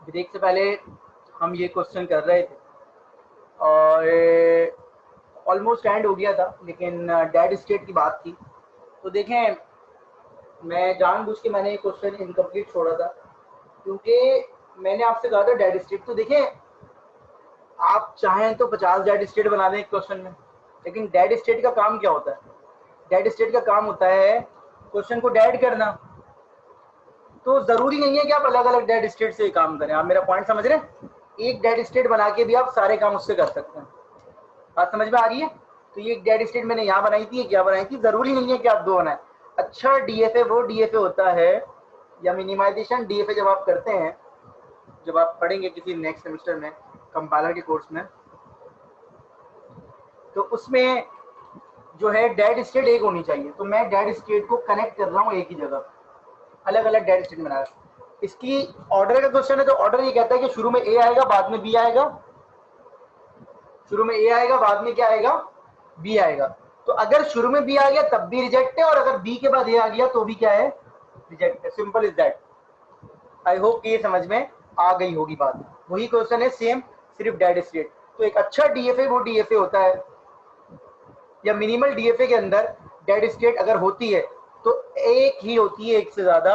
Break से पहले हम ये क्वेश्चन कर रहे थे और ऑलमोस्ट एंड हो गया था, लेकिन डेड स्टेट की बात थी। तो देखें, मैं जानबूझ के मैंने ये क्वेश्चन इनकम्प्लीट छोड़ा था, क्योंकि मैंने आपसे कहा था डेड स्टेट। तो देखें, आप चाहें तो 50 डेड स्टेट बना दें एक क्वेश्चन में, लेकिन डेड स्टेट का काम क्या होता है? डेड स्टेट का काम होता है क्वेश्चन को डेड करना। तो जरूरी नहीं है कि आप अलग अलग डेड स्टेट से काम करें। आप मेरा पॉइंट समझ रहे हैं? एक डेड स्टेट बना के भी आप सारे काम उससे कर सकते हैं। बात समझ में आ रही है? तो ये डेड स्टेट मैंने यहाँ बनाई थी, क्या बनाई थी, जरूरी नहीं है कि आप दो बनाए। अच्छा डीएफए वो डीएफए होता है, या मिनिमाइजेशन डीएफए जब आप करते हैं, जब आप पढ़ेंगे किसी नेक्स्ट सेमेस्टर में कंपाइलर के कोर्स में, तो उसमें जो है डेड स्टेट एक होनी चाहिए। तो मैं डेड स्टेट को कनेक्ट कर रहा हूँ एक ही जगह, अलग अलग डेड स्टेट बना रहा हूँ। इसकी ऑर्डर का क्वेश्चन है, तो ऑर्डर ये कहता है कि शुरू में ए आएगा, बाद में बी आएगा। शुरू में ए आएगा, बाद में क्या आएगा, बी आएगा। तो अगर शुरू में बी आ गया तब भी रिजेक्ट है, और अगर बी के बाद ए आ गया तो भी क्या है, रिजेक्ट है। Simple is that. I hope कि ये समझ में आ गई होगी बात। वही क्वेश्चन है सेम, सिर्फ डेड स्टेट। तो एक अच्छा डीएफए वो डीएफए होता है, या मिनिमल डीएफए के अंदर डेड स्टेट अगर होती है तो एक ही होती है, एक से ज्यादा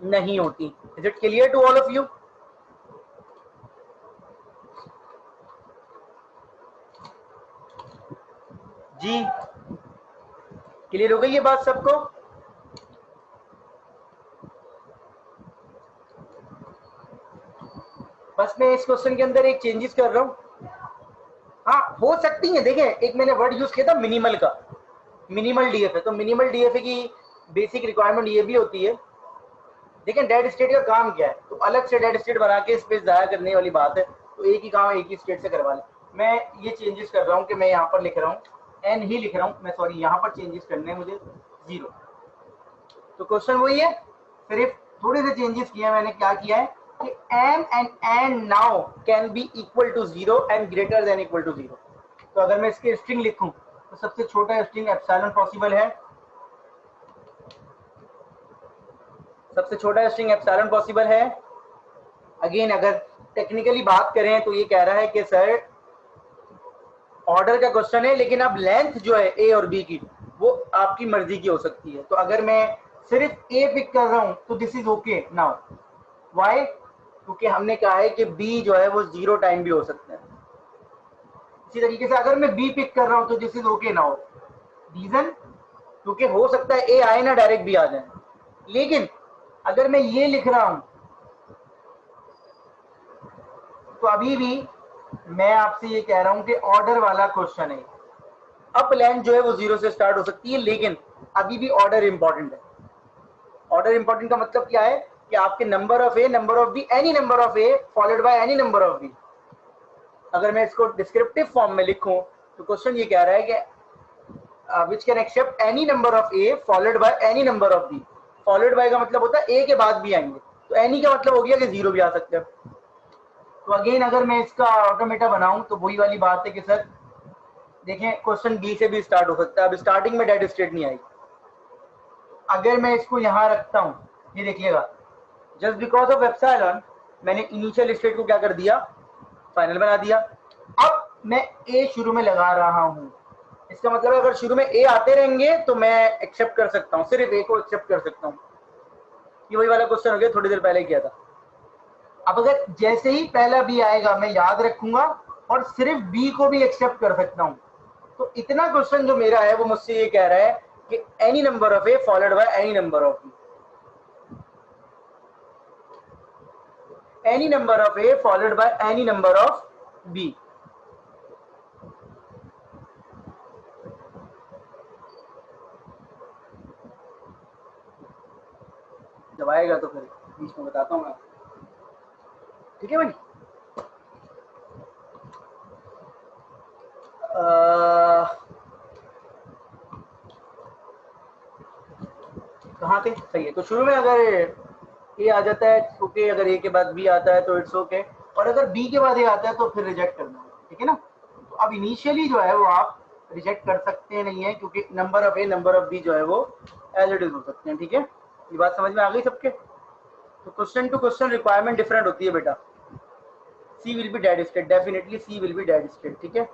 नहीं होती। Is it clear to all of you? जी, क्लियर हो गई ये बात सबको? बस मैं इस क्वेश्चन के अंदर एक चेंजेस कर रहा हूं। हाँ, हो सकती है। देखें, एक मैंने वर्ड यूज किया था मिनिमल का, मिनिमल डीएफए। तो मिनिमल डीएफए की बेसिक रिक्वायरमेंट ये भी होती है। देखें, डेड स्टेट का काम क्या है, तो अलग से डेड स्टेट बना के स्पेस जाया करने वाली बात है। तो एक ही काम एक ही स्टेट से करवा लें। मैं ये चेंजेस कर रहा हूँ कि मैं यहाँ पर लिख रहा हूँ एन ही लिख रहा हूँ मैं, सॉरी, यहाँ पर चेंजेस करने हैं मुझे 0। तो क्वेश्चन वही है, सिर्फ थोड़े से चेंजेस किए हैं मैंने। क्या किया है कि M and N can be equal to 0 and greater than equal to 0। तो अगर मैं इसके स्ट्रिंग लिखूं तो सबसे छोटा स्ट्रिंग एप्सिलॉन पॉसिबल है, सबसे छोटा स्ट्रिंग एप्सिलॉन पॉसिबल है। अगेन अगर टेक्निकली बात करें तो ये कह रहा है कि सर ऑर्डर का क्वेश्चन है, लेकिन अब लेंथ जो है ए और बी की वो आपकी मर्जी की हो सकती है। तो अगर मैं सिर्फ ए पिक कर रहा हूं तो this is okay now. Why? क्योंकि हमने कहा है कि बी जो है वो 0 टाइम भी हो सकता है। इसी तरीके से अगर मैं बी पिक कर रहा हूं तो this is okay now. Reason? क्योंकि हो सकता है ए आए ना डायरेक्ट बी आ जाए। लेकिन अगर मैं ये लिख रहा हूं तो अभी भी मैं आपसे ये कह रहा हूं कि ऑर्डर वाला क्वेश्चन है। अप लेंथ जो है वो 0 से स्टार्ट हो सकती है, लेकिन अभी भी ऑर्डर इंपॉर्टेंट है। ऑर्डर इंपॉर्टेंट का मतलब क्या है कि आपके number of A, number of B, any number of A followed by any number of B. अगर मैं इसको डिस्क्रिप्टिव फॉर्म में लिखूं तो क्वेश्चन ये कह रहा है कि which can accept any number of A followed by any number of B. Followed by का मतलब होता है ए के बाद भी आएंगे, तो एनी का मतलब हो गया कि 0 भी आ सकते हैं। तो अगेन अगर मैं इसका ऑटोमेटा बनाऊं तो वही वाली बात है कि सर देखें, क्वेश्चन बी से भी स्टार्ट हो सकता है। अब स्टार्टिंग में डेड स्टेट नहीं आई। अगर मैं इसको यहां रखता हूं, ये देखिएगा, जस्ट बिकॉज ऑफ एप्सिलॉन मैंने इनिशियल स्टेट को क्या कर दिया, फाइनल बना दिया। अब मैं ए शुरू में लगा रहा हूं, इसका मतलब अगर शुरू में ए आते रहेंगे तो मैं एक्सेप्ट कर सकता हूं, सिर्फ ए को एक्सेप्ट कर सकता हूं। ये वही वाला क्वेश्चन हो गया थोड़ी देर पहले किया था। अब अगर जैसे ही पहला बी आएगा मैं याद रखूंगा और सिर्फ बी को भी एक्सेप्ट कर सकता हूं। तो इतना क्वेश्चन जो मेरा है वो मुझसे ये कह रहा है कि any number of A followed by any number of B, any number of A followed by any number of B. जब आएगा तो फिर बीच में बताता हूँ मैं। ठीक है भाई? कहाँ थे? सही है। तो शुरू में अगर ए आ जाता है ओके, अगर ए के बाद बी आता है तो इट्स ओके, और अगर बी के बाद ए आता है तो फिर रिजेक्ट करना है। ठीक है ना? तो अब इनिशियली जो है वो आप रिजेक्ट कर सकते नहीं है, क्योंकि number of A, number of B जो है वो एज इट इज हो सकते हैं। ठीक है? ये बात समझ में आ गई सबके? तो question to question requirement different होती है बेटा। C will be dead state, definitely C will be dead state, ठीक है।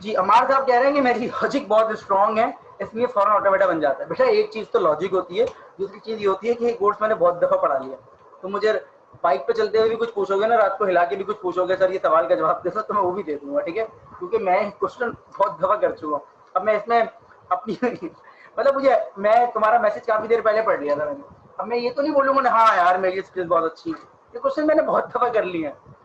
जी अमार साहब कह रहे हैं कि मेरी लॉजिक बहुत स्ट्रांग है इसलिए फौरन ऑटोमेटा बन जाता है। बेटा एक चीज तो लॉजिक होती है, दूसरी चीज ये होती है कि कोर्स मैंने बहुत दफा पढ़ा लिया, तो मुझे बाइक पे चलते हुए भी कुछ पूछोगे ना, रात को हिला के भी कुछ पूछोगे सर ये सवाल का जवाब दे दो, तो मैं वो भी दे दूंगा, ठीक है, क्योंकि मैं क्वेश्चन बहुत दफा कर चुका हूँ। अब मैं इसमें अपनी मतलब मुझे, मैं तुम्हारा मैसेज काफी देर पहले पढ़ लिया था मैंने, अब मैं ये तो नहीं बोलूंगा ना हाँ यार मेरी स्किल्स बहुत अच्छी, ये क्वेश्चन मैंने बहुत दफा कर लिए हैं।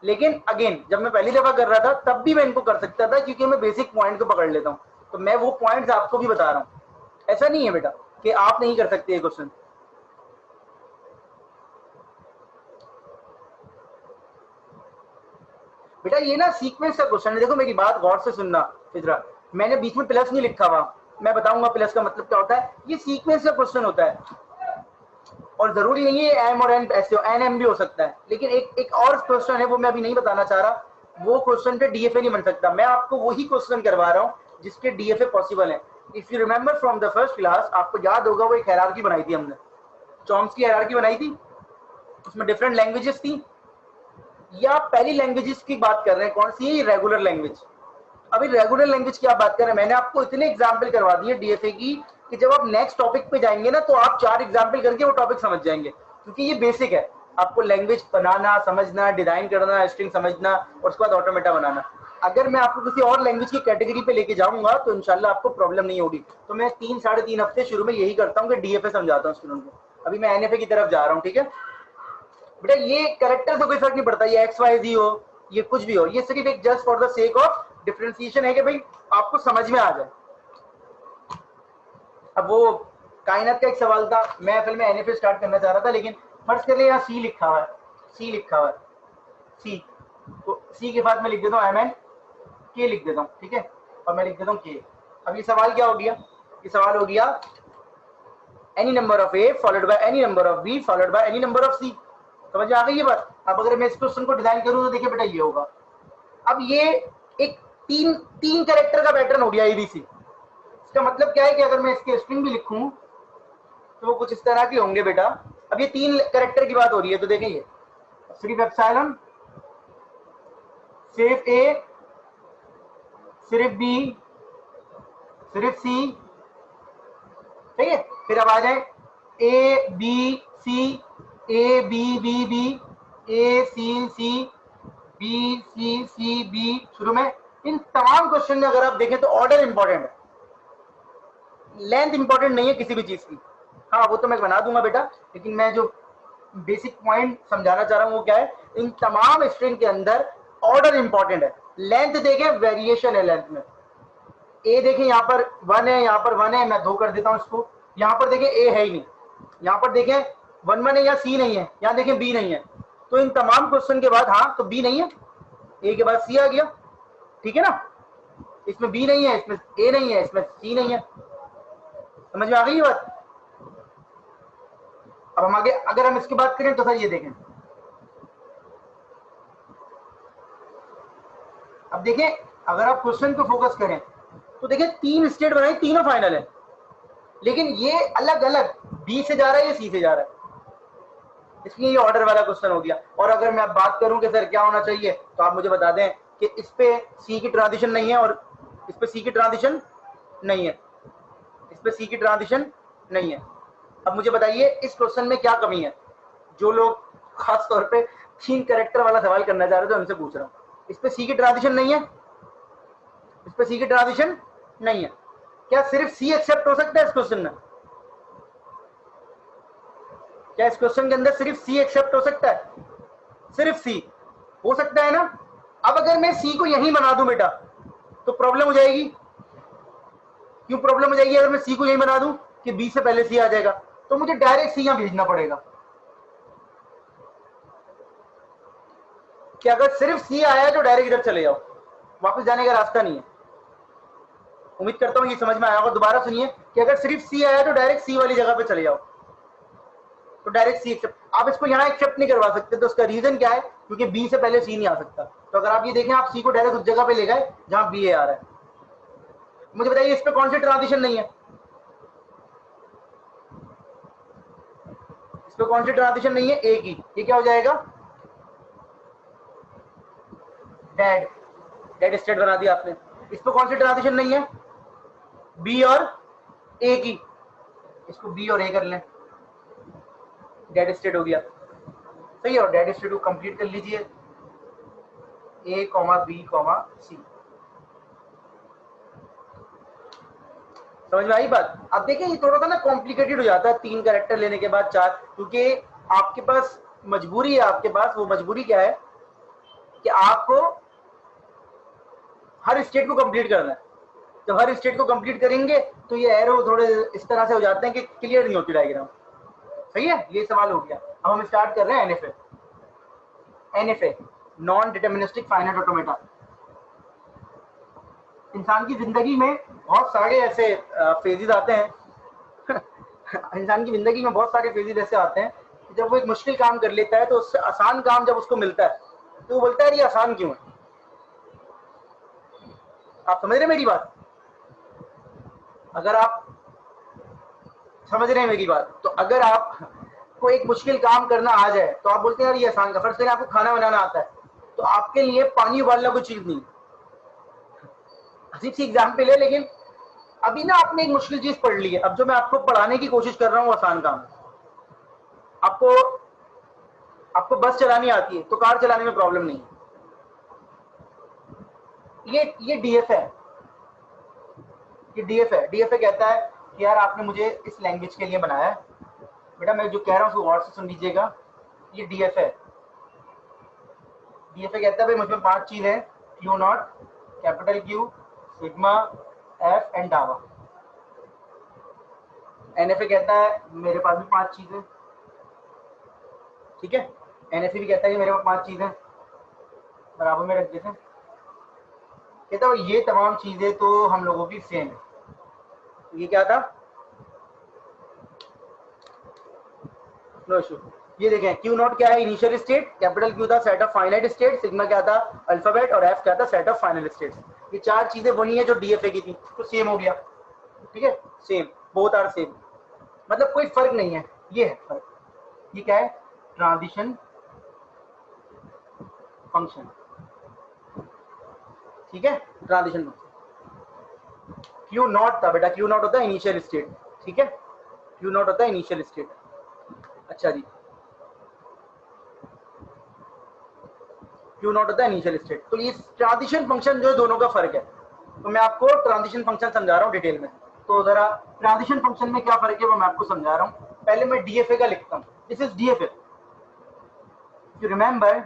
लेकिन अगेन जब मैं पहली दफा कर रहा था तब भी मैं इनको कर सकता था क्योंकि मैं बेसिक पॉइंट को पकड़ लेता हूँ, तो मैं वो पॉइंट्स आपको भी बता रहा हूँ। ऐसा नहीं है बेटा कि आप नहीं कर सकते ये क्वेश्चन। बेटा ये ना सीक्वेंस का क्वेश्चन है, देखो मेरी बात गौर से सुनना फिजरा, मैंने बीच में प्लस नहीं लिखा हुआ, मैं बताऊंगा प्लस का मतलब क्या होता है। ये सीक्वेंस का क्वेश्चन होता है और जरूरी नहीं है एम और एन ऐसे एन एम भी हो सकता है, लेकिन एक और क्वेश्चन है वो मैं अभी नहीं बताना चाह रहा, वो क्वेश्चन पे डीएफए नहीं बन सकता। मैं आपको वही क्वेश्चन करवा रहा हूँ जिसके डीएफए पॉसिबल है। If you remember from the first class, आपको याद होगा वो एक हायरार्की बनाई थी हमने, चॉम्स्की हायरार्की बनाई थी, उसमें डिफरेंट लैंग्वेजेस थी। या पहली लैंग्वेजेस की बात कर रहे हैं, कौन सी है? Regular language. अभी रेगुलर लैंग्वेज की आप बात कर रहे हैं, मैंने आपको इतने एग्जाम्पल करवा दिए डीएफए की कि जब आप नेक्स्ट टॉपिक पे जाएंगे ना तो आप 4 एग्जाम्पल करके वो टॉपिक समझ जाएंगे, क्योंकि ये बेसिक है। आपको लैंग्वेज बनाना, समझना, डिजाइन करना, स्ट्रिंग समझना और उसके बाद ऑटोमेटा बनाना। अगर मैं आपको किसी और लैंग्वेज की कैटेगरी पे लेके जाऊंगा तो इंशाल्लाह आपको प्रॉब्लम नहीं होगी। तो मैं 3-3.5 हफ्ते शुरू में यही करता हूँ कि डीएफए समझाता हूँ स्टूडेंट को। अभी मैं एनएफए की तरफ जा रहा हूँ, ठीक है बेटा। ये कैरेक्टर से कोई फर्क नहीं पड़ता, ये एक्स वाई जी हो, ये कुछ भी हो, ये सिर्फ एक just for the sake of differentiation है कि भाई आपको समझ में आ जाए। अब वो कायनात का एक सवाल था, मैं असल में एनएफए स्टार्ट करना चाह रहा था, लेकिन फर्स्ट कर ले यहाँ सी लिखा हुआ है, सी लिखा हुआ है, सी, तो सी के बाद मैं लिख देता हूँ एम एन के लिख देता हूँ, ठीक है, और मैं लिख देता हूँ के। अब ये सवाल क्या हो गया? ये सवाल हो गया any number of A followed by any number of B followed by any number of C. समझ में आ गई ये बात? अब अगर मैं इस क्वेश्चन को डिजाइन करूँ तो देखिए बेटा ये होगा। अब ये एक तीन कैरेक्टर का पैटर्न हो गया एबीसी। इसका मतलब क्या है कि अगर मैं इसके स्ट्रिंग भी लिखूं तो वो कुछ इस तरह के होंगे बेटा। अब ये 3 कैरेक्टर की बात हो रही है, तो देखें ये सिर्फ एप्सिलॉन, सिर्फ ए, सिर्फ बी, सिर्फ सी, ठीक है। फिर अब आ जाए A B C, A B B B, A C C, B C C B शुरू में। इन तमाम क्वेश्चन में अगर आप देखें तो ऑर्डर इंपॉर्टेंट है, लेंथ इंपॉर्टेंट नहीं है किसी भी चीज की। हाँ वो तो मैं बना दूंगा बेटा, लेकिन मैं जो बेसिक पॉइंट समझाना चाह रहा हूँ वो क्या है, इन तमाम स्ट्रिंग के अंदर ऑर्डर इंपॉर्टेंट है। लेंथ देखें, वेरिएशन है लेंथ में। ए देखें यहाँ पर 1 है, यहाँ पर 1 है, मैं 2 कर देता हूँ इसको। यहाँ पर देखें ए है ही नहीं, यहाँ पर देखें 1 है, यहाँ सी नहीं है, यहाँ देखें बी नहीं है। तो इन तमाम क्वेश्चन के बाद हाँ तो बी नहीं है, ए के बाद सी आ गया, ठीक है ना। इसमें बी नहीं है, इसमें ए नहीं है, इसमें सी नहीं है। समझ में आ गई ये बात? अब हम आगे अगर हम इसकी बात करें तो सर ये देखें, अब देखें अगर आप क्वेश्चन को फोकस करें तो देखें 3 स्टेट बनाई, तीनों फाइनल है, लेकिन ये अलग अलग बी से जा रहा है, ये सी से जा रहा है, इसलिए ये ऑर्डर वाला क्वेश्चन हो गया। और अगर मैं बात करूं कि सर क्या होना चाहिए तो आप मुझे बता दें कि इस पे सी की ट्रांजिशन नहीं है और इस पे सी की ट्रांजिशन नहीं है, इस पे सी की ट्रांजिशन नहीं है। अब मुझे बताइए इस क्वेश्चन में क्या कमी है? जो लोग खास तौर पे 3 कैरेक्टर वाला सवाल करना चाह रहे थे उनसे पूछ रहा हूँ, इस पे सी की ट्रांजिशन नहीं है, इस पे सी की ट्रांजिशन नहीं है। क्या सिर्फ सी एक्सेप्ट हो सकता है इस क्वेश्चन में? क्या इस क्वेश्चन के अंदर सिर्फ सी एक्सेप्ट हो सकता है? सिर्फ सी हो सकता है ना। अब अगर मैं सी को यहीं बना दूं बेटा तो प्रॉब्लम हो जाएगी। क्यों प्रॉब्लम हो जाएगी? अगर मैं सी को यहीं बना दूं कि बी से पहले सी आ जाएगा तो मुझे डायरेक्ट सी यहां भेजना पड़ेगा। कि अगर सिर्फ सी आया तो डायरेक्ट इधर चले जाओ, वापस जाने का रास्ता नहीं है। उम्मीद करता हूं ये समझ में आया होगा। दोबारा सुनिए कि अगर सिर्फ सी आया तो डायरेक्ट सी वाली जगह पे चले जाओ, तो डायरेक्ट सी एक्सेप्ट। आप इसको यहाँ एक्सेप्ट नहीं करवा सकते, तो उसका रीजन क्या है? क्योंकि बी से पहले सी नहीं आ सकता। तो अगर आप ये देखें आप सी को डायरेक्ट उस जगह पे ले गए जहां बी ए आ रहा है, मुझे बताइए इस पे कौन सी ट्रांजिशन नहीं है, इस पे कौन सी ट्रांजिशन नहीं है, ए की, ये क्या हो जाएगा, डेड, डेड स्टेट बना दिया आपने। इस पे कौन सी ट्रांजिशन नहीं है, बी और ए की, इसको बी और ए कर लें, डेड स्टेट हो गया, सही है। और डेड स्टेट को कंप्लीट कर लीजिए, ए कॉमा बी कॉमा सी। समझ में आई बात? अब देखिए ये थोड़ा सा ना कॉम्प्लिकेटेड हो जाता है 3 कैरेक्टर लेने के बाद 4, क्योंकि आपके पास मजबूरी है, आपके पास वो मजबूरी क्या है कि आपको हर स्टेट को कंप्लीट करना है। जब हर स्टेट को कंप्लीट करेंगे तो ये एरो थोड़े इस तरह से हो जाते हैं कि क्लियर नहीं होती डायग्राम। सही है, ये सवाल हो गया। अब हम स्टार्ट कर रहे हैं NFA. NFA non deterministic finite automata. इंसान की जिंदगी में बहुत सारे ऐसे फेजेस आते हैं इंसान की जिंदगी में बहुत सारे फेजेस ऐसे आते हैं कि जब वो एक मुश्किल काम कर लेता है तो उससे आसान काम जब उसको मिलता है तो वो बोलता है ये आसान क्यों है। आप समझ रहे हैं मेरी बात? अगर आप समझ रहे हैं मेरी बात, तो अगर आप को एक मुश्किल काम करना आ जाए तो आप बोलते हैं यार ये आसान का। फर्ज करें आपको खाना बनाना आता है तो आपके लिए पानी उबालना कोई चीज नहीं। अजीब सी एग्जाम्पल है, लेकिन अभी ना आपने एक मुश्किल चीज पढ़ ली है, अब जो मैं आपको पढ़ाने की कोशिश कर रहा हूँ आसान काम है। आपको आपको बस चलानी आती है तो कार चलाने में प्रॉब्लम नहीं है। ये डीएफ है, ये डीएफ है। डीएफ कहता है कि यार आपने मुझे इस लैंग्वेज के लिए बनाया है, बेटा मैं जो कह रहा हूँ उसको गौर से सुन लीजिएगा। ये डीएफ है। डीएफ कहता है भाई मुझमें 5 चीज है, Q not, capital Q, sigma, F and डावा। एनएफए कहता है मेरे पास भी 5 चीजें, ठीक है। एनएफए भी कहता है कि मेरे पास 5 चीजें, बराबर में रख देते हैं। कहता है ये तमाम चीजें तो हम लोगों की सेम है। ये क्या था, नो इशू। ये देखें क्यू नॉट क्या है, इनिशियल स्टेट, कैपिटल क्यू था set of finite state, sigma क्या था अल्फाबेट, और एफ क्या था सेट ऑफ फाइनल स्टेट्स। ये 4 चीजें वही है जो डीएफए की थी, तो सेम हो गया, ठीक है। सेम, बोथ आर सेम, मतलब कोई फर्क नहीं है, ये है फर्क। ये क्या है, ट्रांजिशन फंक्शन, ठीक है, ट्रांजिशन फंक्शन। क्यू नॉट था बेटा, क्यू नॉट होता है इनिशियल स्टेट, ठीक है, क्यू नॉट होता है इनिशियल स्टेट। अच्छा जी, क्यू नॉट होता है इनिशियल स्टेट। तो ये ट्रांजिशन फंक्शन जो दोनों का फर्क है, तो मैं आपको ट्रांजिशन फंक्शन समझा रहा हूँ डिटेल में। तो जरा ट्रांजिशन फंक्शन में क्या फर्क है वो मैं आपको समझा रहा हूँ। पहले मैं डीएफए का लिखता हूँ, this is DFA. You remember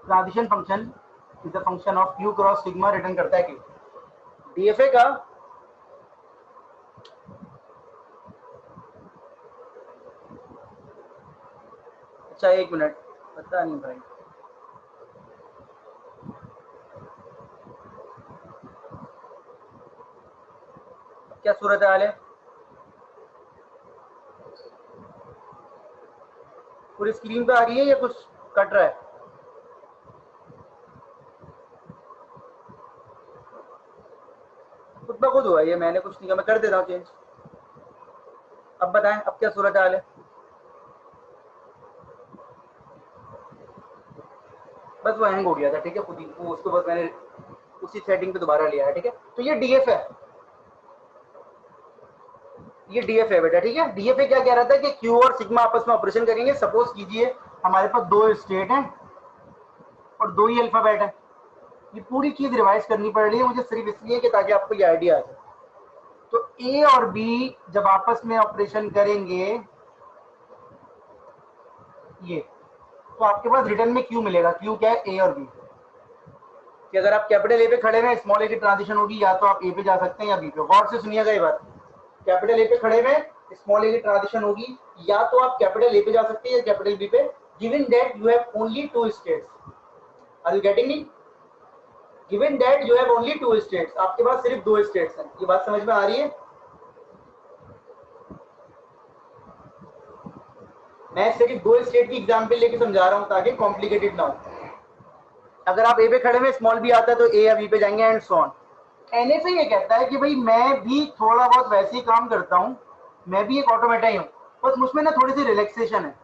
transition function is the function of Q cross sigma, return करता है कि डीएफए का अच्छा एक मिनट, पता नहीं भाई, क्या सूरत हाल है, पूरी स्क्रीन पे आ रही है या कुछ कट रहा है? खुद ब खुद हुआ ये, मैंने कुछ नहीं किया, मैं कर देता हूँ चेंज। अब बताएं अब क्या सूरत हाल है? बस वो हैंग हो गया था, ठीक है, खुद ही वो, उसको बस मैंने उसी सेटिंग पे दोबारा लिया है, ठीक है। तो ये डीएफ है, ये डीएफ है बेटा, ठीक है। डीएफ क्या कह रहा था कि क्यू और सिग्मा आपस में ऑपरेशन करेंगे। सपोज कीजिए हमारे पास 2 स्टेट हैं और 2 ही अल्फाबेट है। ये पूरी चीज रिवाइज करनी पड़ रही है मुझे सिर्फ इसलिए कि ताकि आपको ये आइडिया आ जाए। तो ए और बी जब आपस में ऑपरेशन करेंगे ये, तो आपके पास रिटर्न में क्यू मिलेगा। क्यू क्या है, ए और बी। कि अगर आप कैपिटल ए पे खड़े हैं, स्मॉल ए की ट्रांजिशन होगी, या तो आप ए पे जा सकते हैं या बी पे। गौर से सुनिएगा ये बात, कैपिटल ए पे खड़े में स्मॉल ए की ट्रांजिशन होगी, या तो आप कैपिटल ए पे जा सकते हैं या कैपिटल बी पे, given that you have only 2 states. Are you getting me? Given that you have only 2 states, आपके पास सिर्फ 2 स्टेट्स हैं। ये बात समझ में आ रही है? मैं सिर्फ 2 स्टेट की एग्जांपल लेके समझा रहा हूं ताकि कॉम्प्लिकेटेड ना हो। अगर आप ए पे खड़े में, स्मॉल बी आता है तो ए या बी पे जाएंगे एंड सो ऑन। एनएफए ये कहता है कि भाई मैं भी थोड़ा बहुत वैसे ही काम करता हूँ, मैं भी एक ऑटोमेटा ही हूँ, बस मुझमें ना थोड़ी सी रिलैक्सेशन है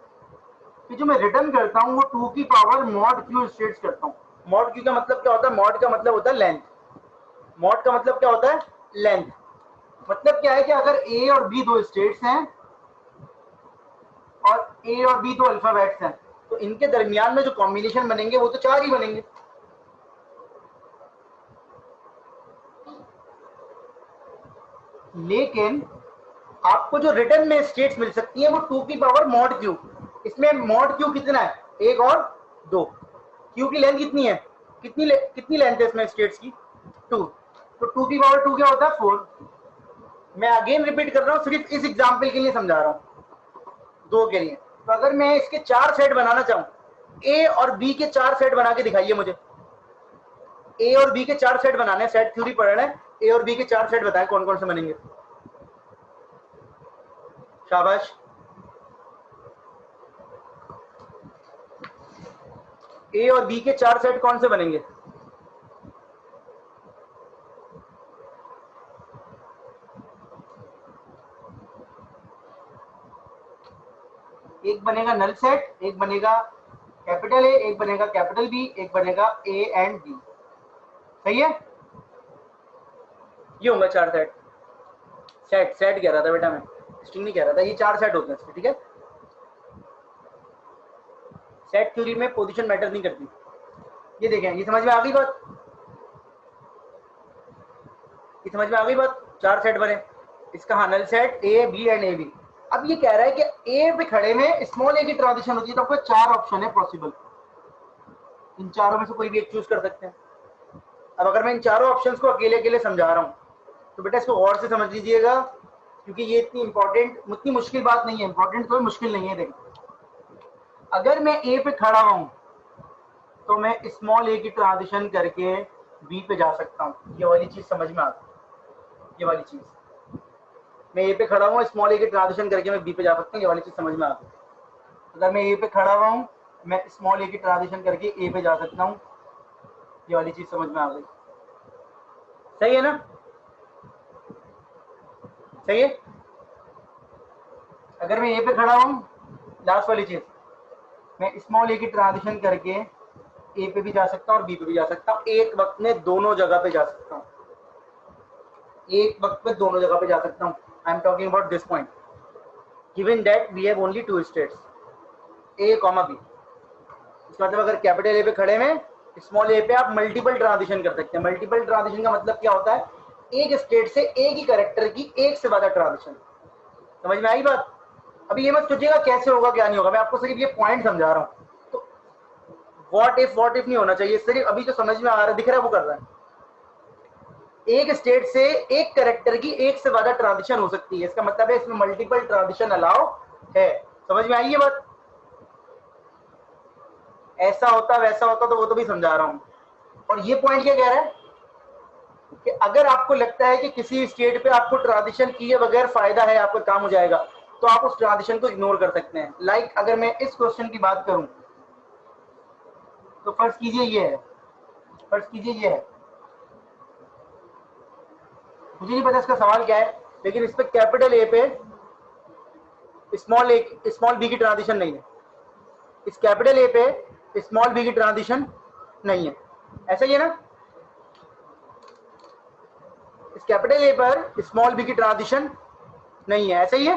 कि जो मैं रिटर्न करता हूँ वो 2 की पावर मॉड क्यू स्टेट्स करता हूँ। मॉड क्यू का मतलब क्या होता है? मॉड का मतलब होता है लेंथ। मॉड का मतलब क्या होता है? लेंथ। मतलब क्या है कि अगर ए और बी दो स्टेट्स हैं और ए और बी दो अल्फाबेट्स हैं, तो इनके दरमियान में जो कॉम्बिनेशन बनेंगे वो तो 4 ही बनेंगे। लेकिन आपको जो रिटर्न में स्टेट्स मिल सकती है वो 2 की पावर मॉड क्यू। इसमें मॉड क्यू कितना है? 1 और 2। क्यू की लेंथ कितनी है? कितनी लेंथ है इसमें स्टेट्स की? 2। तो 2 की पावर 2 क्या होता है? 4। मैं अगेन रिपीट कर रहा हूँ, सिर्फ इस एग्जाम्पल के लिए समझा रहा हूँ, 2 के लिए। तो अगर मैं इसके 4 सेट बनाना चाहूँ, ए और बी के 4 सेट बना के दिखाइए मुझे। ए और बी के 4 सेट बनाने, सेट थ्योरी पढ़ रहे हैं, ए और बी के 4 सेट बताएं कौन कौन से बनेंगे। शाबाश। ए और बी के 4 सेट कौन से बनेंगे? एक बनेगा नल सेट, एक बनेगा कैपिटल ए, एक बनेगा कैपिटल बी, एक बनेगा ए एंड बी। सही है? ये होंगे 4 सेट। सेट सेट कह रहा था बेटा मैं, स्ट्रिंग नहीं कह रहा था। ये 4 सेट होते हैं इसके, ठीक है? सेट थ्योरी में पोजीशन मैटर नहीं करती। ये देखें, ये समझ में आ गई बात? ये समझ में आ गई बात? 4 सेट बने इसका। हाँ, null set A B and A B. अब ये कह रहा है कि ए पे खड़े में स्मॉल ए की ट्रांजिशन होती है, तो आपको 4 ऑप्शन है पॉसिबल। इन चारों में से कोई भी एक चूज कर सकते हैं। अब अगर मैं इन चारों ऑप्शंस को अकेले अकेले समझा रहा हूँ, तो बेटा इसको गौर से समझ लीजिएगा, क्योंकि ये इतनी इंपॉर्टेंट, इतनी मुश्किल बात नहीं है। इंपॉर्टेंट कोई मुश्किल नहीं है। देखो, अगर मैं ए पे खड़ा हूँ तो मैं स्मॉल ए की ट्रांजिशन करके बी पे जा सकता हूँ। ये वाली चीज समझ में आती है? ये वाली चीज, मैं ए पे खड़ा हूँ, स्मॉल ए की ट्रांजिशन करके मैं बी पे जा सकता हूँ। ये वाली चीज समझ में आती है? अगर मैं ए पे खड़ा हुआ हूँ, मैं स्मॉल ए की ट्रांजिशन करके ए पे जा सकता हूँ। ये वाली चीज समझ में आ गई? सही है ना? सही है? अगर मैं ए पे खड़ा हूँ, लास्ट वाली चीज, मैं स्मॉल ए की ट्रांजिशन करके ए पे भी जा सकता हूँ और बी पे भी जा सकता हूँ। एक वक्त में दोनों जगह पे जा सकता हूँ। एक वक्त पे दोनों जगह पे जा सकता हूँ। I am talking about this point, given that we have only 2 states, A comma B. इसका मतलब अगर कैपिटल ए पे खड़े में, स्मॉल ए पे आप मल्टीपल ट्रांजिशन कर सकते हैं। मल्टीपल ट्रांजिशन का मतलब क्या होता है? एक स्टेट से एक ही कैरेक्टर की एक से ज्यादा ट्रांजिशन। समझ में आई बात? अभी ये मत सोचिएगा कैसे होगा क्या नहीं होगा, मैं आपको सिर्फ ये पॉइंट समझा रहा हूँ। तो व्हाट इफ नहीं होना चाहिए, सिर्फ अभी जो समझ में आ रहा है, दिख रहा है, वो कर रहा है। एक स्टेट से एक कैरेक्टर की एक से ज्यादा ट्रांजिशन हो सकती है, इसका मतलब है इसमें मल्टीपल ट्रांजिशन अलाउ है। समझ में आई ये बात? ऐसा होता वैसा होता तो वो तो भी समझा रहा हूं। और ये पॉइंट क्या कह रहा है कि अगर आपको लगता है कि किसी स्टेट पे आपको ट्रांजिशन किए बगैर फायदा है, आपका काम हो जाएगा, तो आप उस ट्रांजिशन को इग्नोर कर सकते हैं। लाइक अगर मैं इस क्वेश्चन की बात करूं, तो फर्ज कीजिए ये है, फर्ज कीजिए ये है, मुझे नहीं पता इसका सवाल क्या है, लेकिन इस पे कैपिटल ए पे स्मॉल बी की ट्रांजिशन नहीं है। इस कैपिटल ए पे स्मॉल बी की ट्रांजिशन नहीं है। ऐसा ही है ना? इस कैपिटल ए पर स्मॉल बी की ट्रांजिशन नहीं है। ऐसा ही है?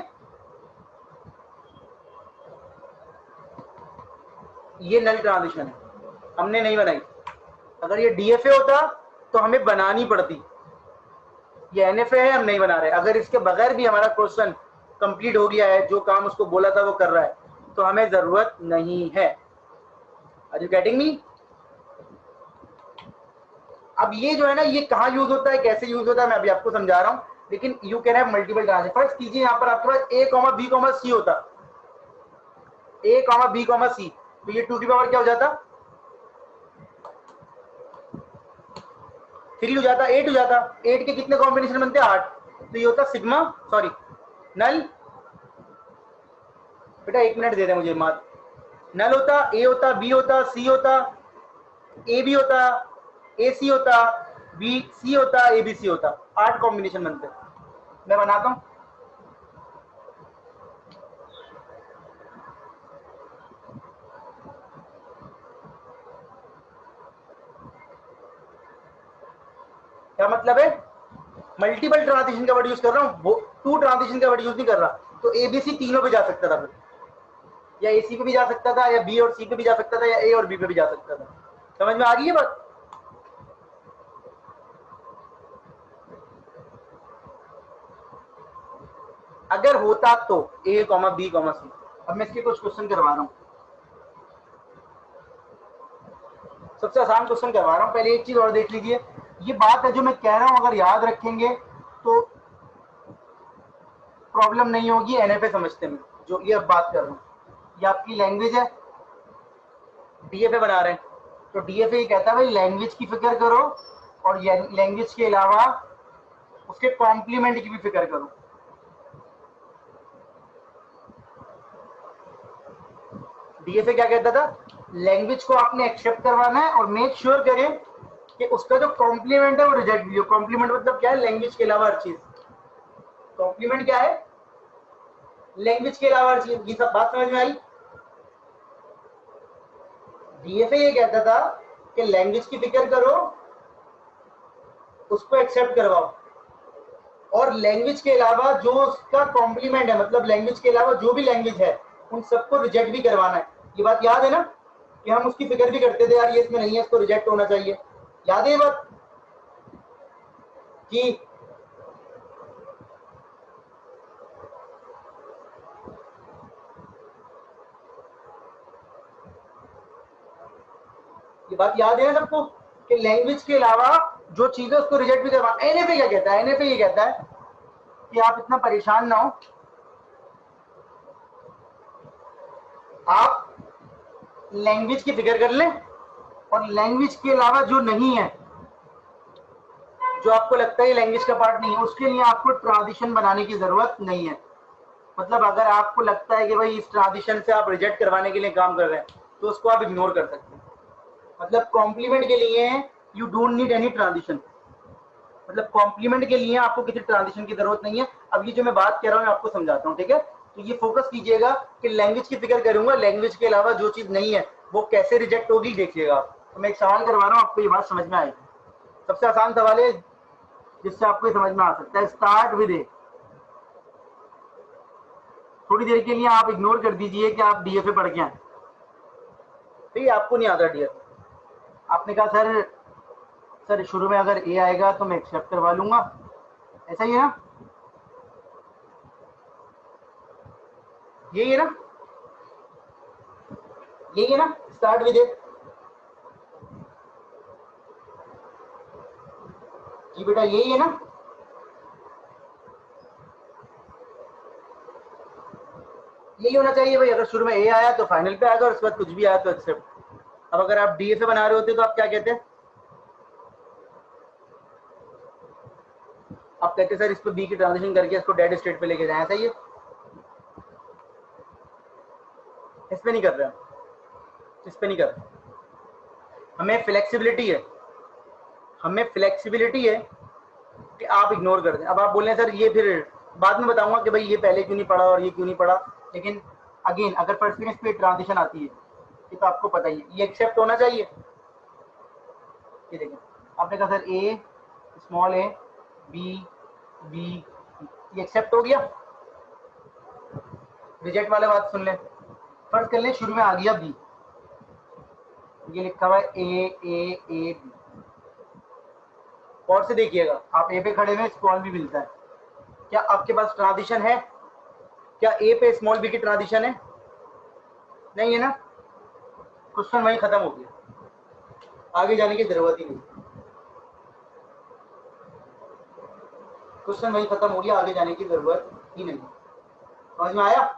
ये नल ट्रांजिशन है, हमने नहीं बनाई। अगर ये डीएफए होता तो हमें बनानी पड़ती। ये एनएफए है, हम नहीं बना रहे। अगर इसके बगैर भी हमारा क्वेश्चन कंप्लीट हो गया है, जो काम उसको बोला था वो कर रहा है, तो हमें जरूरत नहीं है। Are you getting me? अब ये जो है ना, ये कहाँ यूज होता है, कैसे यूज होता है, मैं अभी आपको समझा रहा हूँ। लेकिन you can have multipole transition. First कीजिए यहाँ पर आपके पास ए कॉमा बी कॉमा सी होता, ए कॉमा बी कॉमा सी, तो ये 2 की पावर क्या हो जाता? 3 हो जाता, 8 हो जाता। 8 के कितने कॉम्बिनेशन बनते हैं? 8। तो ये होता सिग्मा, सॉरी नल। बेटा 1 मिनट दे दे मुझे मात। नल होता, ए होता, बी होता, सी होता, ए बी होता, ए सी होता, बी सी होता, ए बी सी होता, 8 कॉम्बिनेशन बनते। मैं बनाता हूं। क्या मतलब है? मल्टीपल ट्रांजिशन का वर्ड यूज कर रहा हूं, वो 2 ट्रांजिशन का वर्ड यूज नहीं कर रहा। तो एबीसी तीनों पे जा सकता था फिर, या ए सी पे भी जा सकता था, या बी और सी पे भी जा सकता था, या ए और बी पे भी जा सकता था। समझ में आ गई है बात? अगर होता तो ए कॉमा बी कॉमा सी। अब मैं इसके कुछ क्वेश्चन करवा रहा हूँ, सबसे आसान क्वेश्चन करवा रहा हूँ। पहले एक चीज और देख लीजिए, ये बात है जो मैं कह रहा हूँ, अगर याद रखेंगे तो प्रॉब्लम नहीं होगी एनएफए समझते में। जो ये अब बात कर रहा हूँ, ये आपकी लैंग्वेज है, डीएफए बना रहे हैं, तो डीएफए ये कहता है भाई लैंग्वेज की फिक्र करो और लैंग्वेज के अलावा उसके कॉम्प्लीमेंट की भी फिक्र करो। डीएफए क्या कहता था? लैंग्वेज को आपने एक्सेप्ट करवाना है और मेक श्योर करें कि उसका जो कॉम्प्लीमेंट है वो रिजेक्ट भी हो। कॉम्प्लीमेंट मतलब क्या है? लैंग्वेज के अलावा हर चीज। कॉम्प्लीमेंट क्या है? लैंग्वेज के अलावा हर चीज। ये सब बात समझ में आई? डीएफए ये कहता था कि लैंग्वेज की फिक्र करो, उसको एक्सेप्ट करवाओ, और लैंग्वेज के अलावा जो उसका कॉम्प्लीमेंट है, मतलब लैंग्वेज के अलावा जो भी लैंग्वेज है उन सबको रिजेक्ट भी करवाना है। ये बात याद है ना कि हम उसकी फिक्र भी करते थे, यार ये इसमें नहीं है, इसको रिजेक्ट होना चाहिए। याद है ये बात कि ये बात याद है ना सबको कि लैंग्वेज के अलावा जो चीजें उसको रिजेक्ट भी करवा। एनएफए क्या कहता है? एनएफए ये कहता है कि आप इतना परेशान ना हो, आप लैंग्वेज की फिक्र कर लें और लैंग्वेज के अलावा जो नहीं है, जो आपको लगता है लैंग्वेज का पार्ट नहीं है, उसके लिए आपको ट्रांजिशन बनाने की जरूरत नहीं है। मतलब अगर आपको लगता है कि भाई इस ट्रांजिशन से आप रिजेक्ट करवाने के लिए काम कर रहे हैं, तो उसको आप इग्नोर कर सकते हैं। मतलब कॉम्प्लीमेंट के लिए you don't need any transition, मतलब कॉम्प्लीमेंट के लिए आपको किसी ट्रांजिशन की जरूरत नहीं है। अब ये जो मैं बात कर रहा हूँ मैं आपको समझाता हूँ, ठीक है? तो ये फोकस कीजिएगा कि लैंग्वेज की फिक्र करूंगा, लैंग्वेज के अलावा जो चीज नहीं है वो कैसे रिजेक्ट होगी, देखिएगा आप। तो मैं एक सवाल करवा रहा हूँ, आपको ये बात समझ में आएगी। सबसे आसान सवाल है जिससे आपको समझ में आ सकता है। स्टार्ट विद ए। थोड़ी देर के लिए आप इग्नोर कर दीजिए कि आप डीएफए पढ़ के आए, ठीक है? आपको नहीं आता डीएफए, आपने कहा सर शुरू में अगर ए आएगा तो मैं एक्सेप्ट करवा लूंगा, ऐसा ही है ना? यही है ना? यही है ना? स्टार्ट विद ए। जी बेटा यही है ना? यही होना चाहिए भाई। अगर शुरू में ए आया तो फाइनल पे आएगा, और उसके बाद कुछ भी आया तो एक्सेप्ट। अब अगर आप डीएफए बना रहे होते तो आप क्या कहते हैं? आप कहते सर इस पे बी की ट्रांजिशन करके इसको डेड स्टेट पे लेके जाए, ऐसा ही है? इस पे नहीं कर रहे हम, इस पे नहीं कर रहे। हमें फ्लेक्सिबिलिटी है, हमें फ्लेक्सिबिलिटी है कि आप इग्नोर कर दें। अब आप बोल रहे हैं सर ये फिर बाद में बताऊंगा कि भाई ये पहले क्यों नहीं पढ़ा और ये क्यों नहीं पढ़ा, लेकिन अगेन अगर परसेंटेज पे ट्रांजिशन आती है ये तो आपको पता ही है, ये एक्सेप्ट होना चाहिए। ये देखें, आपने कहा sir A small A B B, ये एक्सेप्ट हो गया। रिजेक्ट वाला बात सुन लें। फर्ज कर लें शुरू में आ गया बी, ये लिखा हुआ है ए बी। और से देखिएगा, आप ए पे खड़े में स्मॉल बी मिलता है, क्या आपके पास ट्रांजिशन है? क्या ए पे स्मॉल बी की ट्रांजिशन है? नहीं है ना? क्वेश्चन वहीं खत्म हो गया, आगे जाने की जरूरत ही नहीं। क्वेश्चन वहीं खत्म हो गया, आगे जाने की जरूरत ही नहीं। समझ में आया?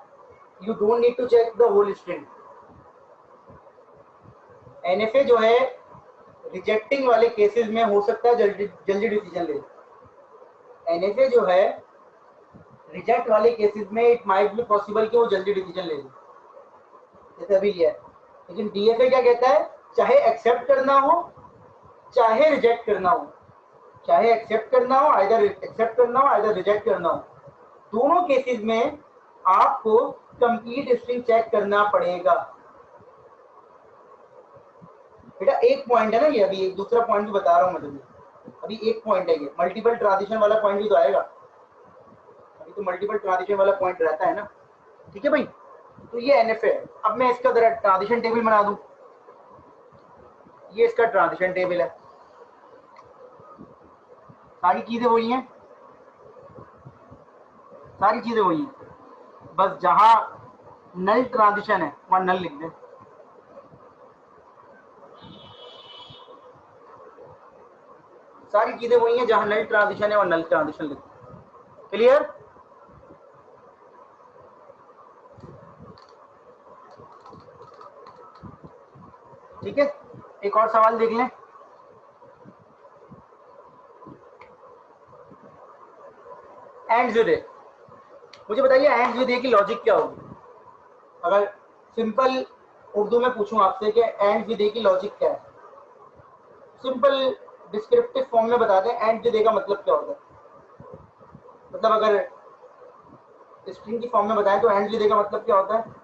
You don't need to check the whole string. NFA जो है रिजेक्टिंग वाले केसेस में हो सकता है जल्दी जल्दी डिसीजन ले। एनएफए जो है रिजेक्ट वाले केसेस में इट माइट बी पॉसिबल कि वो जल्दी डिसीजन ले ले, जैसे अभी लिया है। लेकिन डीएफए क्या कहता है? चाहे एक्सेप्ट करना हो चाहे रिजेक्ट करना हो, चाहे एक्सेप्ट करना हो, आइदर एक्सेप्ट करना हो, आइदर रिजेक्ट करना हो, दोनों केसेस में आपको कंप्लीट स्ट्रिंग चेक करना पड़ेगा। बेटा एक पॉइंट है ना ये, अभी एक दूसरा पॉइंट भी बता रहा हूं मैं तुम्हें, अभी एक पॉइंट है ये, मल्टीपल ट्रांजिशन वाला पॉइंट भी तो आएगा, अभी तो मल्टीपल ट्रांजिशन वाला पॉइंट रहता है ना। ठीक है भाई, तो ये एनएफ है। अब मैं इसका जरा ट्रांजिशन टेबल बना दूं, ये इसका ट्रांजिशन टेबल है, सारी चीजें वही हैं, सारी चीजें वही हैं, बस जहां नल ट्रांजिशन है वहां नल लिख दें। सारी चीजें वही हैं, जहां नल ट्रांजिशन है वहां नल ट्रांजिशन लिख दें। क्लियर? ठीक है, एक और सवाल देख लें। एंड विद ए, मुझे बताइए एंड विद ए की लॉजिक क्या होगी? अगर सिंपल उर्दू में पूछूं आपसे कि एंड विद ए की लॉजिक क्या है, सिंपल डिस्क्रिप्टिव फॉर्म में बता दें एंड विद ए का मतलब क्या होता है। मतलब अगर स्ट्रिंग की फॉर्म में बताएं तो एंड विद ए का मतलब क्या होता है?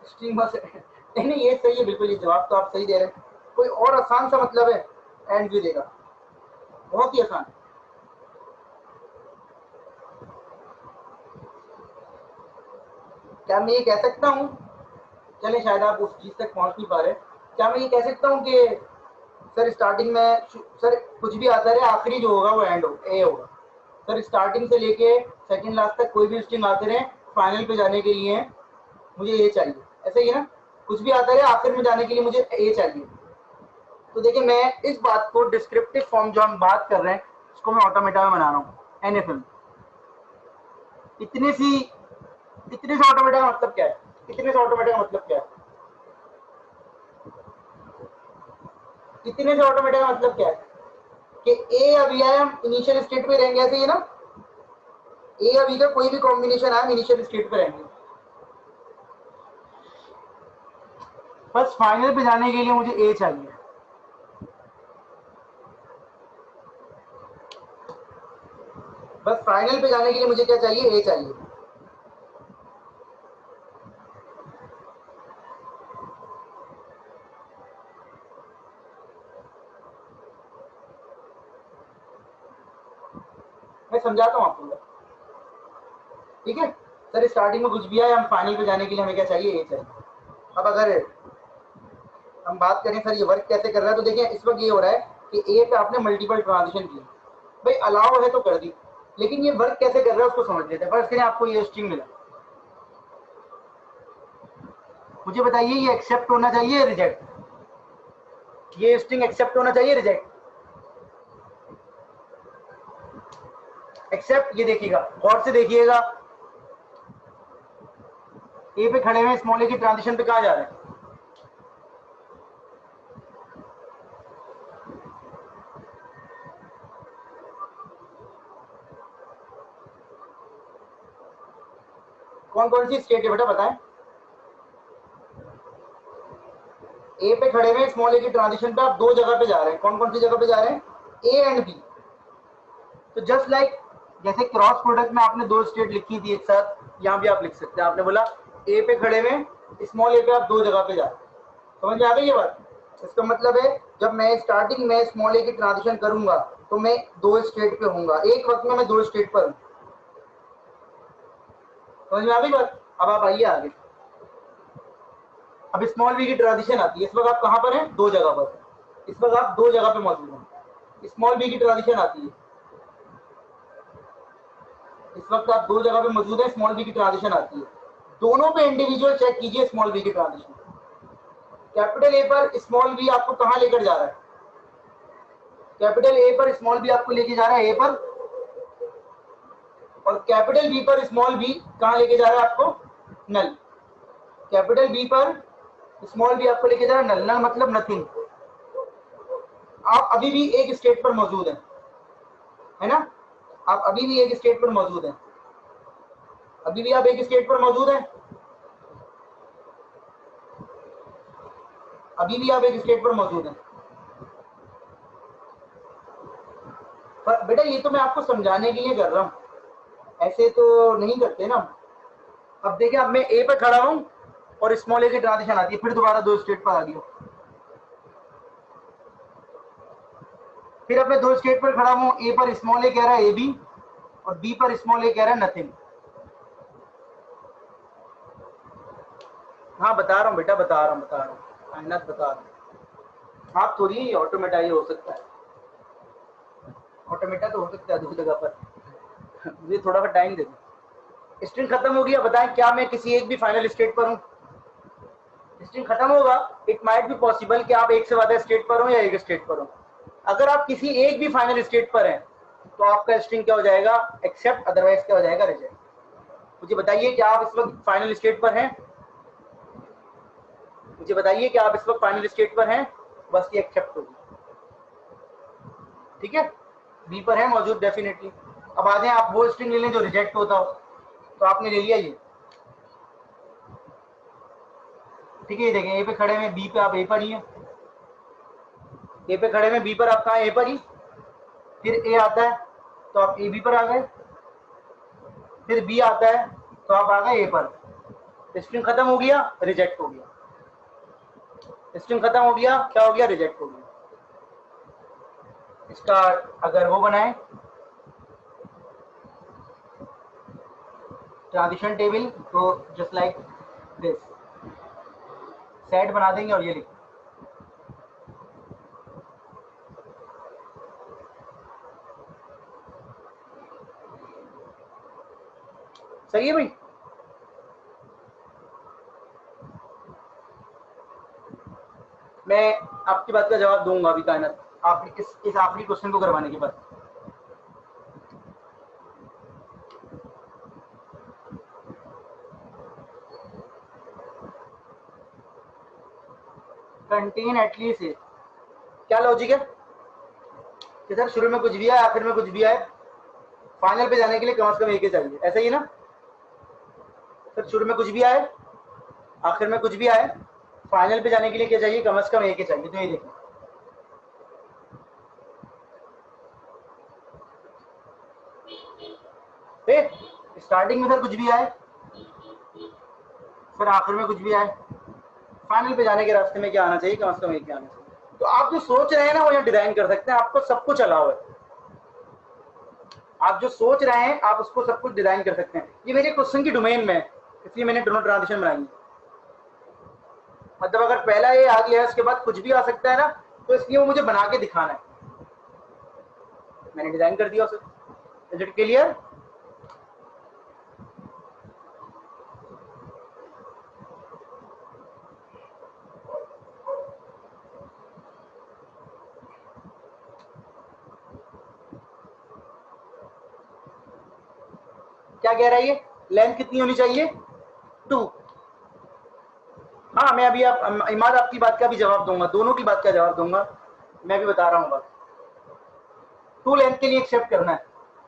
स्ट्रिंग बस नहीं नहीं, ये सही है बिल्कुल, ये जवाब तो आप सही दे रहे हैं। कोई और आसान सा मतलब है एंड विद ए का? बहुत ही आसान। क्या मैं ये कह सकता हूँ, चले शायद आप उस चीज तक पहुंच नहीं पा रहे, क्या मैं ये कह सकता हूँ कि सर स्टार्टिंग में सर कुछ भी आता रहे, आखिरी जो होगा वो एंड हो ए होगा। सर स्टार्टिंग से लेके सेकंड लास्ट तक कोई भी स्ट्रिंग आते रहे, फाइनल पे जाने के लिए मुझे ए चाहिए, ऐसे ही है ना? कुछ भी आता रहे, आखिर में जाने के लिए मुझे ए चाहिए। तो देखिए मैं इस बात को डिस्क्रिप्टिव फॉर्म जो हम बात कर रहे हैं उसको मैं ऑटोमेटा में बना रहा हूँ, एनएफएम। इतने सी इतने से ऑटोमेटा का मतलब क्या है? इतने से ऑटोमेटा का मतलब क्या है? इतने से ऑटोमेटा का मतलब क्या है कि ए अभी आया, हम इनिशियल स्टेट पे रहेंगे, ऐसे ही ना? ए अभी का कोई भी कॉम्बिनेशन आया, इनिशियल स्टेट पे रहेंगे, बस फाइनल पे जाने के लिए मुझे ए चाहिए। बस फाइनल पे जाने के लिए मुझे क्या चाहिए? ए चाहिए। मैं समझाता हूँ आपको, ठीक है? सर स्टार्टिंग में कुछ भी आए, हम फाइनल पे जाने के लिए हमें क्या चाहिए? ए चाहिए। अब अगर हम बात करें सर ये वर्क कैसे कर रहा है, तो देखिए इस वक्त ये हो रहा है कि ए पे आपने मल्टीपल ट्रांजिशन किया, भाई अलाउ है तो कर दी, लेकिन ये वर्क कैसे कर रहा है उसको समझ लेते हैं। फर्स्ट करें, आपको ये स्ट्रिंग मिला, मुझे बताइए ये एक्सेप्ट होना चाहिए रिजेक्ट? ये स्ट्रिंग एक्सेप्ट होना चाहिए रिजेक्ट? एक्सेप्ट। ये देखिएगा, गौर से देखिएगा, ए पे खड़े हुए स्मॉल ए की ट्रांजिशन पे कहां जा रहे हैं? कौन कौन सी स्टेट है बेटा बताएं? ए पे खड़े हुए स्मॉल ए की ट्रांजिशन पे आप दो जगह पे जा रहे हैं, कौन कौन सी जगह पे जा रहे हैं? A and B. तो जस्ट लाइक जैसे क्रॉस प्रोडक्ट में आपने दो स्टेट लिखी थी एक साथ, यहाँ भी आप लिख सकते हैं। आपने बोला ए पे खड़े हुए स्मॉल ए पे आप दो जगह पे जा रहे हैं, समझ में आ गई ये बात? इसका मतलब है जब मैं स्टार्टिंग में स्मॉल ए की ट्रांजिशन करूंगा तो मैं दो स्टेट पे होऊंगा, एक वक्त में मैं दो स्टेट पर हूँ, समझ में आ गई बात? अब आप आइए आगे। अब स्मॉल बी की ट्रांजिशन आती है, इस वक्त आप कहां पर हैं? दो जगह पर, इस वक्त आप दो जगह पे मौजूद हैं। स्मॉल बी की ट्रांजिशन आती है, इस वक्त आप दो जगह पे मौजूद हैं, स्मॉल बी की ट्रांजिशन आती है, दोनों पे इंडिविजुअल चेक कीजिए स्मॉल बी की ट्रांजिशन। कैपिटल ए पर स्मॉल बी आपको कहां लेकर जा रहा है? कैपिटल ए पर स्मॉल बी आपको लेके जा रहा है ए पर, और कैपिटल बी पर स्मॉल बी कहां लेके जा रहा है आपको? नल। कैपिटल बी पर स्मॉल बी आपको लेके जा रहा है नल। नल मतलब नथिंग। आप अभी भी एक स्टेट पर मौजूद है ना? आप अभी भी एक स्टेट पर मौजूद हैं, अभी भी आप एक स्टेट पर मौजूद हैं, अभी भी आप एक स्टेट पर मौजूद हैं। पर बेटा ये तो मैं आपको समझाने के लिए कर रहा हूँ, ऐसे तो नहीं करते ना। अब देखिए, अब मैं ए पर खड़ा हूँ और स्मॉल ए की ट्रांजिशन आती है, फिर दोबारा दो स्टेट पर आ गई, फिर अब मैं दो स्टेट पर खड़ा हूँ, ए पर स्मॉल ए कह रहा है ए बी और बी पर स्मॉल ए कह रहा है नथिंग। हाँ बता रहा हूँ बेटा, बता रहा हूँ मेहनत बता रहा हूँ। आप थोड़ी ऑटोमेटा ही हो सकता है, ऑटोमेटा तो हो सकता है दूसरी जगह पर, मुझे थोड़ा सा टाइम दे दो। स्ट्रिंग खत्म हो गया, बताएं क्या मैं किसी एक भी फाइनल स्टेट पर हूँ? स्ट्रिंग खत्म होगा, इट माइट बी पॉसिबल कि आप एक से ज्यादा स्टेट पर हो या एक स्टेट पर हो। अगर आप किसी एक भी फाइनल स्टेट पर हैं तो आपका स्ट्रिंग क्या हो जाएगा? एक्सेप्ट, अदरवाइज क्या हो जाएगा? रिजेक्ट। मुझे बताइए क्या आप इस वक्त फाइनल स्टेट पर हैं? मुझे बताइए कि आप इस वक्त फाइनल स्टेट पर हैं? बस ये एक्सेप्ट होगी, ठीक है। बी पर है मौजूद डेफिनेटली। अब आ जाए, आप वो स्ट्रिंग ले लें जो रिजेक्ट होता हो, तो आपने ले लिया ये, ठीक है। ये देखें, ए पे खड़े में, बी पे आप ए पर ही हैं, ए पे खड़े में, बी पर आप कहाँ? ए पर ही। फिर ए आता है तो आप ए बी पर आ गए, फिर बी आता है तो आप आ गए ए पर। स्ट्रिंग खत्म हो गया, रिजेक्ट हो गया। स्ट्रिंग खत्म हो गया, क्या हो गया? रिजेक्ट हो गया। इसका अगर वो बनाए ट्रांजिशन टेबल, तो जस्ट लाइक दिस, सेट बना देंगे और ये लिख, सही है भाई। मैं आपकी बात का जवाब दूंगा अभी कायनात, आप इस आखिरी क्वेश्चन को करवाने के बाद। कंटेन एटलीस्ट, क्या लॉजिक है कि सर शुरू में कुछ भी आए, आखिर में कुछ भी आए, फाइनल पे जाने के लिए कम से कम एक ही चाहिए, ऐसा ही ना? सर शुरू में कुछ भी आए, आखिर में कुछ भी आए, फाइनल पे जाने के लिए क्या चाहिए? कम से कम एक ही चाहिए। तो ये देखिए, स्टार्टिंग में सर कुछ भी आए, फिर आखिर में कुछ भी आए, फाइनल पे जाने के रास्ते में क्या आना चाहिए? कम से कम एक ही आना चाहिए। तो आप जो सोच रहे हैं ना वो यहाँ डिजाइन कर सकते हैं, आपको सब कुछ अलाउ है। आप जो सोच रहे हैं आप उसको सब कुछ डिजाइन कर सकते हैं। ये मेरे क्वेश्चन की डोमेन में है, इसलिए मैंने दोनों ट्रांजिशन बनाई है। मतलब अगर पहला ये आ गया है, उसके बाद कुछ भी आ सकता है ना, तो इसलिए वो मुझे बना के दिखाना है, मैंने डिजाइन कर दिया उसे। Is it clear? क्या कह रहा है ये? लेंथ कितनी होनी चाहिए? 2। हाँ मैं अभी आप इमाद आपकी बात का भी जवाब दूंगा, दोनों की बात का जवाब दूंगा, मैं भी बता रहा हूँ बात। 2 लेंथ के लिए एक्सेप्ट करना है,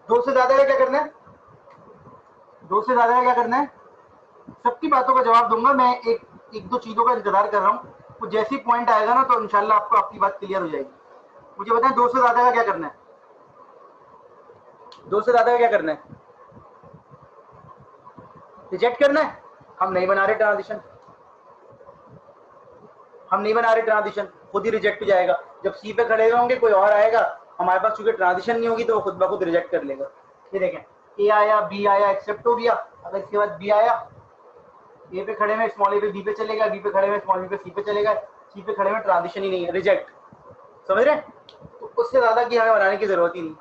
2 से ज्यादा का क्या करना है? 2 से ज्यादा का क्या करना है? सबकी बातों का जवाब दूंगा मैं, एक दो चीजों का इंतजार कर रहा हूँ, तो जैसी पॉइंट आएगा ना तो इंशाल्लाह आपको आपकी बात क्लियर हो जाएगी। मुझे बताएं 2 से ज्यादा का क्या करना है? 2 से ज्यादा का क्या करना है? रिजेक्ट करना है। हम नहीं बना रहे ट्रांजिशन, हम नहीं बना रहे ट्रांजिशन, खुद ही रिजेक्ट हो जाएगा। जब सी पे खड़े होंगे कोई और आएगा, हमारे पास चूंकि ट्रांजिशन नहीं होगी तो वो खुद ब खुद रिजेक्ट कर लेगा। ये देखें, ए आया, बी आया, एक्सेप्ट हो गया। अगर इसके बाद बी आया, ए पे खड़े में स्मॉल ए पे बी पे चलेगा, बी पे खड़े में स्मॉल बी पे सी पे चलेगा, सी पे खड़े में ट्रांजिशन ही नहीं है, रिजेक्ट। समझ रहे? तो उससे ज्यादा की हमें बनाने की जरूरत ही नहीं।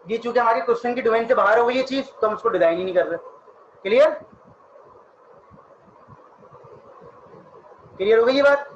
ये चूंकि हमारी क्वेश्चन की डोमेन से बाहर हो गई ये चीज, तो हम उसको डिजाइन ही नहीं कर रहे। क्लियर? क्लियर हो गई ये बात?